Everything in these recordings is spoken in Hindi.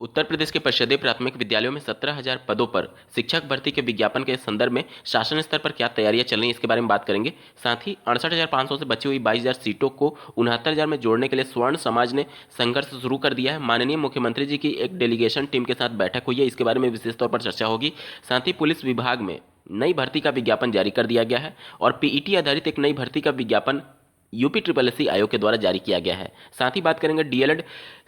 उत्तर प्रदेश के परिषदीय प्राथमिक विद्यालयों में 17,000 पदों पर शिक्षक भर्ती के विज्ञापन के संदर्भ में शासन स्तर पर क्या तैयारियां चल रही हैं, इसके बारे में बात करेंगे। साथ ही 68,500 से बची हुई 22,000 सीटों को 69,000 में जोड़ने के लिए स्वर्ण समाज ने संघर्ष शुरू कर दिया है। माननीय मुख्यमंत्री जी की एक डेलीगेशन टीम के साथ बैठक हुई है, इसके बारे में विशेष तौर पर चर्चा होगी। साथ ही पुलिस विभाग में नई भर्ती का विज्ञापन जारी कर दिया गया है और पीईटी आधारित एक नई भर्ती का विज्ञापन यूपी ट्रिपल एससी आयोग के द्वारा जारी किया गया है। साथ ही बात करेंगे डीएलएड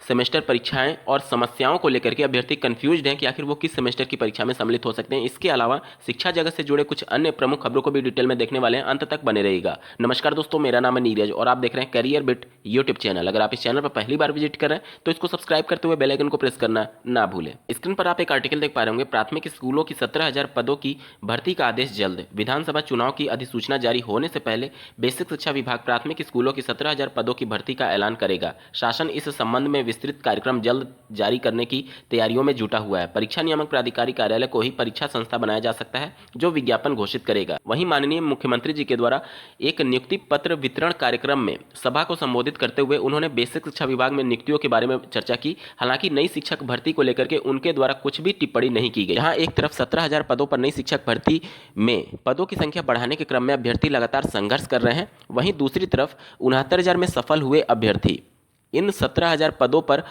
सेमेस्टर परीक्षाएं और समस्याओं को लेकर के अभ्यर्थी कंफ्यूज्ड हैं कि आखिर वो किस सेमेस्टर की परीक्षा में सम्मिलित हो सकते हैं। इसके अलावा शिक्षा जगत से जुड़े कुछ अन्य प्रमुख खबरों को भी डिटेल में देखने वाले हैं, अंत तक बने रहिएगा। नमस्कार दोस्तों, मेरा नाम है नीरज और आप देख रहे हैं करियर बिट यूट्यूब चैनल। अगर आप इस चैनल पर पहली बार विजिट कर रहे हैं तो इसको सब्सक्राइब करते हुए बेल आइकन को प्रेस करना ना भूलें। स्क्रीन पर आप एक आर्टिकल देख पा रहे होंगे, प्राथमिक स्कूलों की 17,000 पदों की भर्ती का आदेश जल्द। विधानसभा चुनाव की अधिसूचना जारी होने से पहले बेसिक शिक्षा विभाग प्राथमिक स्कूलों की 17,000 पदों की भर्ती का ऐलान करेगा। शासन इस संबंध में विस्तृत कार्यक्रम जल्द जारी करने की तैयारियों में जुटा हुआ है। परीक्षा नियामक प्राधिकारी कार्यालय को ही परीक्षा संस्था बनाया जा सकता है जो विज्ञापन घोषित करेगा। वहीं माननीय मुख्यमंत्री जी के द्वारा एक नियुक्ति पत्र वितरण कार्यक्रम में सभा को संबोधित करते हुए उन्होंने बेसिक शिक्षा विभाग में नियुक्तियों के बारे में चर्चा की। हालांकि नई शिक्षक भर्ती को लेकर के उनके द्वारा कुछ भी टिप्पणी नहीं की गई। जहां एक तरफ 17,000 पदों पर नई शिक्षक भर्ती में पदों की संख्या बढ़ाने के क्रम में अभ्यर्थी लगातार संघर्ष कर रहे हैं, वहीं दूसरी तरफ 69,000 में सफल हुए अभ्यर्थी इन 17,000 पदों पर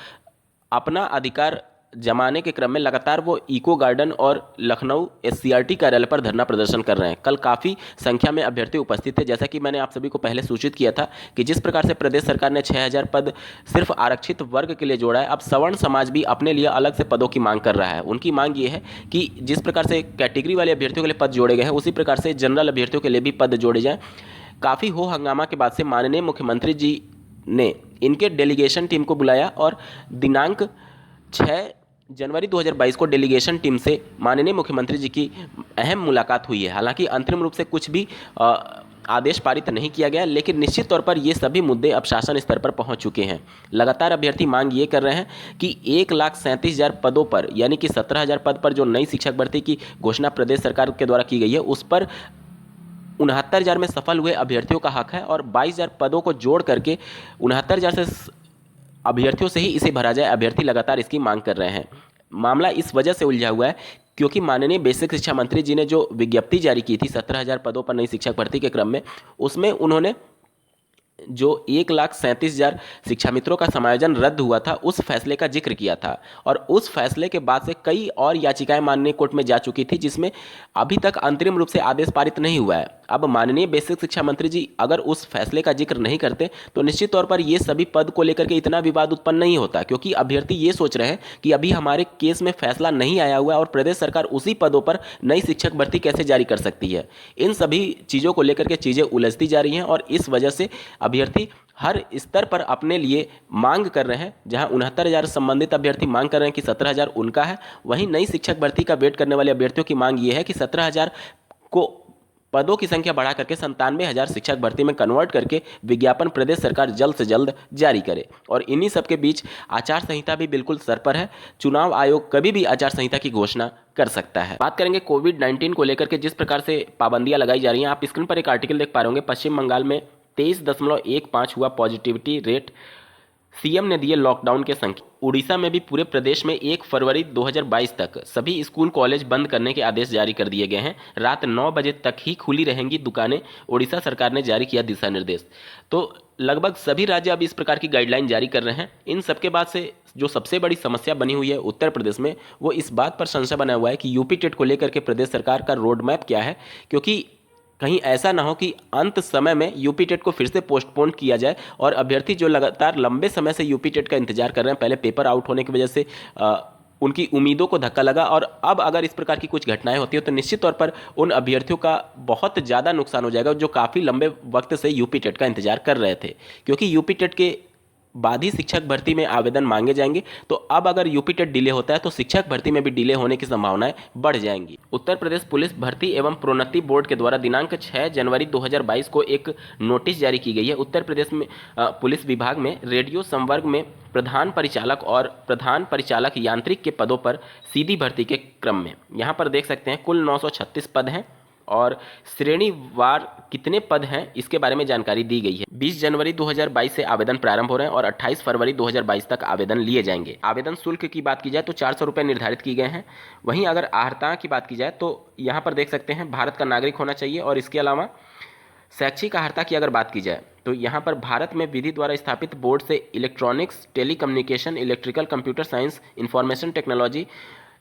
अपना अधिकार जमाने के क्रम में लगातार वो इको गार्डन और लखनऊ एससीईआरटी कार्यालय पर धरना प्रदर्शन कर रहे हैं। कल काफ़ी संख्या में अभ्यर्थी उपस्थित थे। जैसा कि मैंने आप सभी को पहले सूचित किया था कि जिस प्रकार से प्रदेश सरकार ने 6,000 पद सिर्फ आरक्षित वर्ग के लिए जोड़ा है, अब सवर्ण समाज भी अपने लिए अलग से पदों की मांग कर रहा है। उनकी मांग ये है कि जिस प्रकार से कैटेगरी वाले अभ्यर्थियों के लिए पद जोड़े गए हैं, उसी प्रकार से जनरल अभ्यर्थियों के लिए भी पद जोड़े जाएँ। काफ़ी हो हंगामा के बाद से माननीय मुख्यमंत्री जी ने इनके डेलीगेशन टीम को बुलाया और दिनांक 6 जनवरी 2022 को डेलीगेशन टीम से माननीय मुख्यमंत्री जी की अहम मुलाकात हुई है। हालांकि अंतरिम रूप से कुछ भी आदेश पारित नहीं किया गया, लेकिन निश्चित तौर पर ये सभी मुद्दे अब शासन स्तर पर पहुंच चुके हैं। लगातार अभ्यर्थी मांग ये कर रहे हैं कि 1,37,000 पदों पर, यानी कि 17,000 पद पर जो नई शिक्षक भर्ती की घोषणा प्रदेश सरकार के द्वारा की गई है, उस पर 69,000 में सफल हुए अभ्यर्थियों का हक है और 22,000 पदों को जोड़ करके 69,000 से अभ्यर्थियों से ही इसे भरा जाए। अभ्यर्थी लगातार इसकी मांग कर रहे हैं। मामला इस वजह से उलझा हुआ है क्योंकि माननीय बेसिक शिक्षा मंत्री जी ने जो विज्ञप्ति जारी की थी 17,000 पदों पर नई शिक्षक भर्ती के क्रम में, उसमें उन्होंने जो 1,37,000 शिक्षा मित्रों का समायोजन रद्द हुआ था, उस फैसले का जिक्र किया था और उस फैसले के बाद से कई और याचिकाएं माननीय कोर्ट में जा चुकी थी, जिसमें अभी तक अंतरिम रूप से आदेश पारित नहीं हुआ है। अब माननीय बेसिक शिक्षा मंत्री जी अगर उस फैसले का जिक्र नहीं करते तो निश्चित तौर पर ये सभी पद को लेकर के इतना विवाद उत्पन्न नहीं होता, क्योंकि अभ्यर्थी ये सोच रहे हैं कि अभी हमारे केस में फैसला नहीं आया हुआ है और प्रदेश सरकार उसी पदों पर नई शिक्षक भर्ती कैसे जारी कर सकती है। इन सभी चीज़ों को लेकर के चीज़ें उलझती जा रही हैं और इस वजह से अभ्यर्थी हर स्तर पर अपने लिए मांग कर रहे हैं। जहां 69,000 संबंधित अभ्यर्थी मांग कर रहे हैं कि 17,000 उनका है, वहीं नई शिक्षक भर्ती का वेट करने वाले अभ्यर्थियों की मांग ये है कि 17,000 को पदों की संख्या बढ़ा करके 97,000 शिक्षक भर्ती में कन्वर्ट करके विज्ञापन प्रदेश सरकार जल्द से जल्द जारी करे। और इन्हीं सबके बीच आचार संहिता भी बिल्कुल सर पर है। चुनाव आयोग कभी भी आचार संहिता की घोषणा कर सकता है। बात करेंगे कोविड-19 को लेकर के जिस प्रकार से पाबंदियां लगाई जा रही हैं। आप स्क्रीन पर एक आर्टिकल देख पा रहे होंगे, पश्चिम बंगाल में 23.15 हुआ पॉजिटिविटी रेट, सीएम ने दिए लॉकडाउन के संकेत। उड़ीसा में भी पूरे प्रदेश में 1 फरवरी 2022 तक सभी स्कूल कॉलेज बंद करने के आदेश जारी कर दिए गए हैं। रात 9 बजे तक ही खुली रहेंगी दुकानें, उड़ीसा सरकार ने जारी किया दिशा निर्देश। तो लगभग सभी राज्य अब इस प्रकार की गाइडलाइन जारी कर रहे हैं। इन सबके बाद से जो सबसे बड़ी समस्या बनी हुई है उत्तर प्रदेश में, वो इस बात पर संशय बना हुआ है कि यूपी टेट को लेकर के प्रदेश सरकार का रोड मैप क्या है, क्योंकि कहीं ऐसा ना हो कि अंत समय में यूपी टेट को फिर से पोस्टपोन किया जाए और अभ्यर्थी जो लगातार लंबे समय से यूपी टेट का इंतजार कर रहे हैं, पहले पेपर आउट होने की वजह से उनकी उम्मीदों को धक्का लगा और अब अगर इस प्रकार की कुछ घटनाएं होती हो तो निश्चित तौर पर उन अभ्यर्थियों का बहुत ज़्यादा नुकसान हो जाएगा जो काफ़ी लंबे वक्त से यूपी टेट का इंतजार कर रहे थे। क्योंकि यूपी टेट के बाद ही शिक्षक भर्ती में आवेदन मांगे जाएंगे, तो अब अगर यूपी टेट डिले होता है तो शिक्षक भर्ती में भी डिले होने की संभावनाएं बढ़ जाएंगी। उत्तर प्रदेश पुलिस भर्ती एवं प्रोन्नति बोर्ड के द्वारा दिनांक 6 जनवरी 2022 को एक नोटिस जारी की गई है। उत्तर प्रदेश में पुलिस विभाग में रेडियो संवर्ग में प्रधान परिचालक और प्रधान परिचालक यांत्रिक के पदों पर सीधी भर्ती के क्रम में यहाँ पर देख सकते हैं कुल 936 पद हैं और श्रेणीवार कितने पद हैं इसके बारे में जानकारी दी गई है। 20 जनवरी 2022 से आवेदन प्रारंभ हो रहे हैं और 28 फरवरी 2022 तक आवेदन लिए जाएंगे। आवेदन शुल्क की बात की जाए तो 400 रुपये निर्धारित किए गए हैं। वहीं अगर अर्हता की बात की जाए तो यहाँ पर देख सकते हैं भारत का नागरिक होना चाहिए, और इसके अलावा शैक्षिक अर्हता की अगर बात की जाए तो यहाँ पर भारत में विधि द्वारा स्थापित बोर्ड से electronics, telecommunication, electrical, computer science, information technology,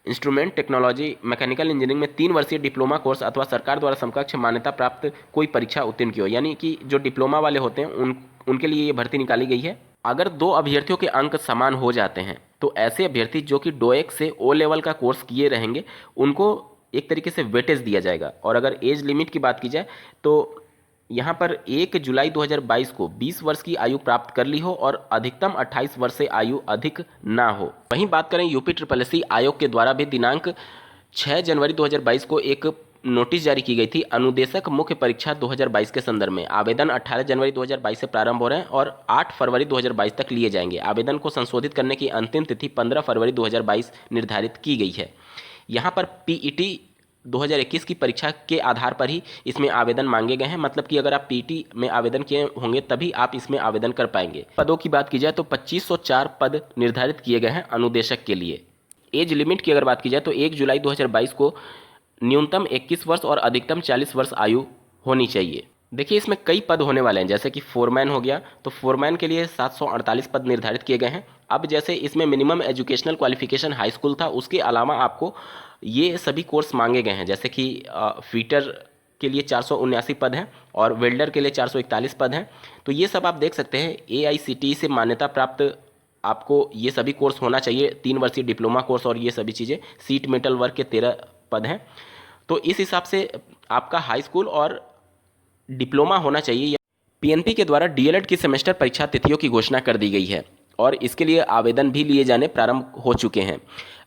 instrument technology, mechanical engineering में 3 वर्षीय डिप्लोमा कोर्स अथवा सरकार द्वारा समकक्ष मान्यता प्राप्त कोई परीक्षा उत्तीर्ण की हो। यानी कि जो डिप्लोमा वाले होते हैं उनके लिए ये भर्ती निकाली गई है। अगर 2 अभ्यर्थियों के अंक समान हो जाते हैं तो ऐसे अभ्यर्थी जो कि डोएक से ओ लेवल का कोर्स किए रहेंगे उनको एक तरीके से वेटेज दिया जाएगा। और अगर एज लिमिट की बात की जाए तो यहाँ पर 1 जुलाई 2022 को 20 वर्ष की आयु प्राप्त कर ली हो और अधिकतम 28 वर्ष से आयु अधिक ना हो। वहीं बात करें यूपी SSS आयोग के द्वारा भी दिनांक 6 जनवरी 2022 को एक नोटिस जारी की गई थी अनुदेशक मुख्य परीक्षा 2022 के संदर्भ में। आवेदन 18 जनवरी 2022 से प्रारंभ हो रहे हैं और 8 फरवरी 2022 तक लिए जाएंगे। आवेदन को संशोधित करने की अंतिम तिथि 15 फरवरी 2022 निर्धारित की गई है। यहाँ पर PET 2021 की परीक्षा के आधार पर ही इसमें आवेदन मांगे गए हैं। मतलब कि अगर आप PET में आवेदन किए होंगे तभी आप इसमें आवेदन कर पाएंगे। पदों की बात की जाए तो 2504 पद निर्धारित किए गए हैं अनुदेशक के लिए। एज लिमिट की अगर बात की जाए तो 1 जुलाई 2022 को न्यूनतम 21 वर्ष और अधिकतम 40 वर्ष आयु होनी चाहिए। देखिए इसमें कई पद होने वाले हैं, जैसे कि फोरमैन हो गया तो फोरमैन के लिए 748 पद निर्धारित किए गए हैं। अब जैसे इसमें minimum educational qualification high school था, उसके अलावा आपको ये सभी कोर्स मांगे गए हैं, जैसे कि फीटर के लिए 479 पद हैं और वेल्डर के लिए 441 पद हैं। तो ये सब आप देख सकते हैं AICTE से मान्यता प्राप्त आपको ये सभी कोर्स होना चाहिए, 3 वर्षीय डिप्लोमा कोर्स और ये सभी चीज़ें। सीट मेटल वर्क के 13 पद हैं। तो इस हिसाब से आपका हाई स्कूल और डिप्लोमा होना चाहिए। PNP के द्वारा DLED की सेमेस्टर परीक्षा तिथियों की घोषणा कर दी गई है और इसके लिए आवेदन भी लिए जाने प्रारंभ हो चुके हैं।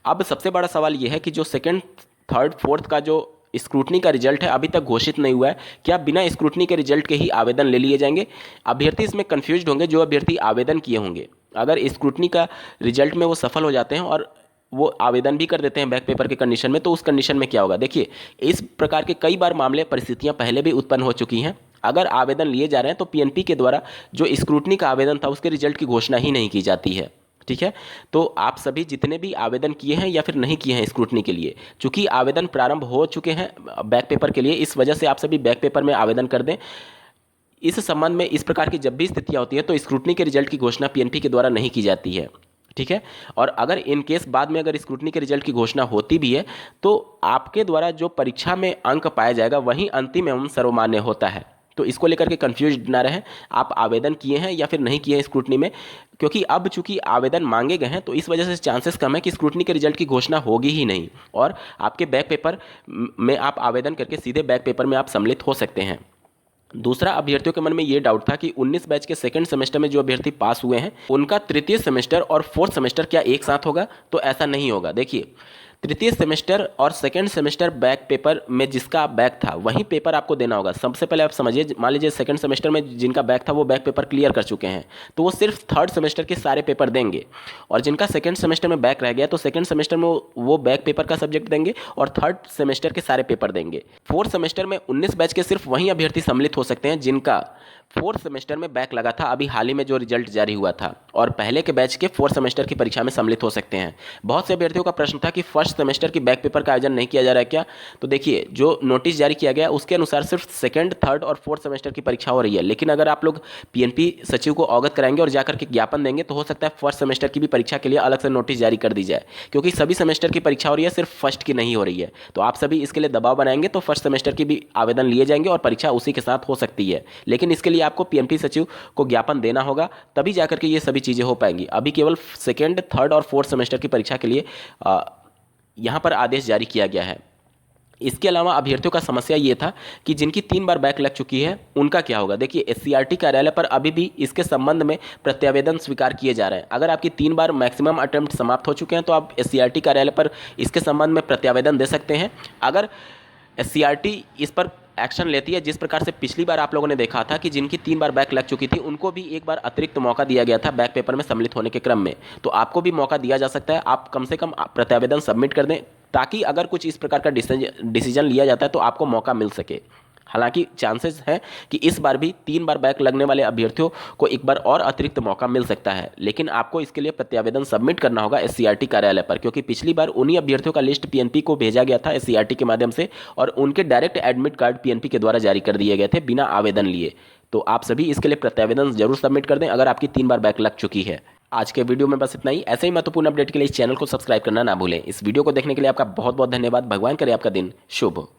अब सबसे बड़ा सवाल यह है कि जो 2nd, 3rd, 4th का जो स्क्रूटनी का रिजल्ट है अभी तक घोषित नहीं हुआ है। क्या बिना स्क्रूटनी के रिजल्ट के ही आवेदन ले लिए जाएंगे? अभ्यर्थी इसमें कन्फ्यूज्ड होंगे जो अभ्यर्थी आवेदन किए होंगे। अगर स्क्रूटनी का रिजल्ट में वो सफल हो जाते हैं और वो आवेदन भी कर देते हैं बैक पेपर के कंडीशन में, तो उस कंडीशन में क्या होगा? देखिए इस प्रकार के कई बार मामले, परिस्थितियां पहले भी उत्पन्न हो चुकी हैं। अगर आवेदन लिए जा रहे हैं तो PNP के द्वारा जो स्क्रूटनी का आवेदन था उसके रिजल्ट की घोषणा ही नहीं की जाती है। ठीक है, तो आप सभी जितने भी आवेदन किए हैं या फिर नहीं किए हैं स्क्रूटनी के लिए, चूंकि आवेदन प्रारंभ हो चुके हैं बैक पेपर के लिए, इस वजह से आप सभी बैक पेपर में आवेदन कर दें। इस संबंध में इस प्रकार की जब भी स्थितियां होती है तो स्क्रूटनी के रिजल्ट की घोषणा PNP के द्वारा नहीं की जाती है। ठीक है, और अगर इन केस बाद में अगर स्क्रूटनी के रिजल्ट की घोषणा होती भी है तो आपके द्वारा जो परीक्षा में अंक पाया जाएगा वही अंतिम एवं सर्वमान्य होता है। तो इसको लेकर के कंफ्यूज ना रहें, आप आवेदन किए हैं या फिर नहीं किए हैं स्क्रूटनी में, क्योंकि अब चूंकि आवेदन मांगे गए हैं तो इस वजह से चांसेस कम है कि स्क्रूटनी के रिजल्ट की घोषणा होगी ही नहीं और आपके बैक पेपर में आप आवेदन करके सीधे बैक पेपर में आप सम्मिलित हो सकते हैं। दूसरा, अभ्यर्थियों के मन में ये डाउट था कि 19 बैच के 2nd सेमेस्टर में जो अभ्यर्थी पास हुए हैं उनका 3य सेमेस्टर और 4th सेमेस्टर क्या एक साथ होगा? तो ऐसा नहीं होगा। देखिए 3य सेमेस्टर और 2nd सेमेस्टर बैक पेपर में जिसका बैक था वही पेपर आपको देना होगा। सबसे पहले आप समझिए, मान लीजिए 2nd सेमेस्टर में जिनका बैक था वो बैक पेपर क्लियर कर चुके हैं तो वो सिर्फ 3rd सेमेस्टर के सारे पेपर देंगे, और जिनका 2nd सेमेस्टर में बैक रह गया तो 2nd सेमेस्टर में वो बैक पेपर का सब्जेक्ट देंगे और 3rd सेमेस्टर के सारे पेपर देंगे। 4th सेमेस्टर में 19 बैच के सिर्फ वही अभ्यर्थी सम्मिलित हो सकते हैं जिनका 4th सेमेस्टर में बैक लगा था, अभी हाल ही में जो रिजल्ट जारी हुआ था, और पहले के बैच के 4th सेमेस्टर की परीक्षा में सम्मिलित हो सकते हैं। बहुत से अभ्यर्थियों का प्रश्न था कि 1st सेमेस्टर की बैक पेपर का आयोजन नहीं किया जा रहा है क्या? तो देखिए जो नोटिस जारी किया गया उसके अनुसार सिर्फ 2nd, 3rd और 4th सेमेस्टर की परीक्षा हो रही है, लेकिन अगर आप लोग PNP सचिव को अवगत कराएंगे और जाकर के ज्ञापन देंगे तो हो सकता है 1st सेमेस्टर की भी परीक्षा के लिए अलग से नोटिस जारी कर दी जाए, क्योंकि सभी सेमेस्टर की परीक्षा हो रही है, सिर्फ 1st की नहीं हो रही है। तो आप सभी इसके लिए दबाव बनाएंगे तो 1st सेमेस्टर की भी आवेदन लिए जाएंगे और परीक्षा उसी के साथ हो सकती है, लेकिन इसके लिए आपको PNP सचिव को ज्ञापन देना होगा, तभी जाकर के ये सभी चीजें हो पाएंगी। अभी केवल 2nd, 3rd और 4th सेमेस्टर की परीक्षा के लिए यहां पर आदेश जारी किया गया है। इसके अलावा अभ्यर्थियों का समस्या ये था कि जिनकी 3 बार बैक लग चुकी है उनका क्या होगा? देखिए SCRT कार्यालय पर अभी भी इसके संबंध में प्रत्यावेदन स्वीकार किए जा रहे हैं। अगर आपकी 3 बार मैक्सिमम अटेम्प्ट समाप्त हो चुके हैं तो आप SCRT कार्यालय पर इसके संबंध में प्रत्यावेदन दे सकते हैं। अगर SCRT इस पर एक्शन लेती है, जिस प्रकार से पिछली बार आप लोगों ने देखा था कि जिनकी 3 बार बैक लग चुकी थी उनको भी एक बार अतिरिक्त मौका दिया गया था बैक पेपर में सम्मिलित होने के क्रम में, तो आपको भी मौका दिया जा सकता है। आप कम से कम प्रत्यावेदन सबमिट कर दें, ताकि अगर कुछ इस प्रकार का डिसीजन लिया जाता है तो आपको मौका मिल सके। हालांकि चांसेस है कि इस बार भी 3 बार बैक लगने वाले अभ्यर्थियों को एक बार और अतिरिक्त मौका मिल सकता है, लेकिन आपको इसके लिए प्रत्यावेदन सबमिट करना होगा एससीईआरटी कार्यालय पर, क्योंकि पिछली बार उन्हीं अभ्यर्थियों का लिस्ट पीएनपी को भेजा गया था एससीईआरटी के माध्यम से, और उनके डायरेक्ट एडमिट कार्ड पीएनपी के द्वारा जारी कर दिए गए थे बिना आवेदन लिए। तो आप सभी इसके लिए प्रत्यावेदन जरूर सबमिट कर दें अगर आपकी 3 बार बैक लग चुकी है। आज के वीडियो में बस इतना ही। ऐसे ही महत्वपूर्ण अपडेट के लिए इस चैनल को सब्सक्राइब करना ना भूलें। इस वीडियो को देखने के लिए आपका बहुत बहुत धन्यवाद। भगवान करे आपका दिन शुभ हो।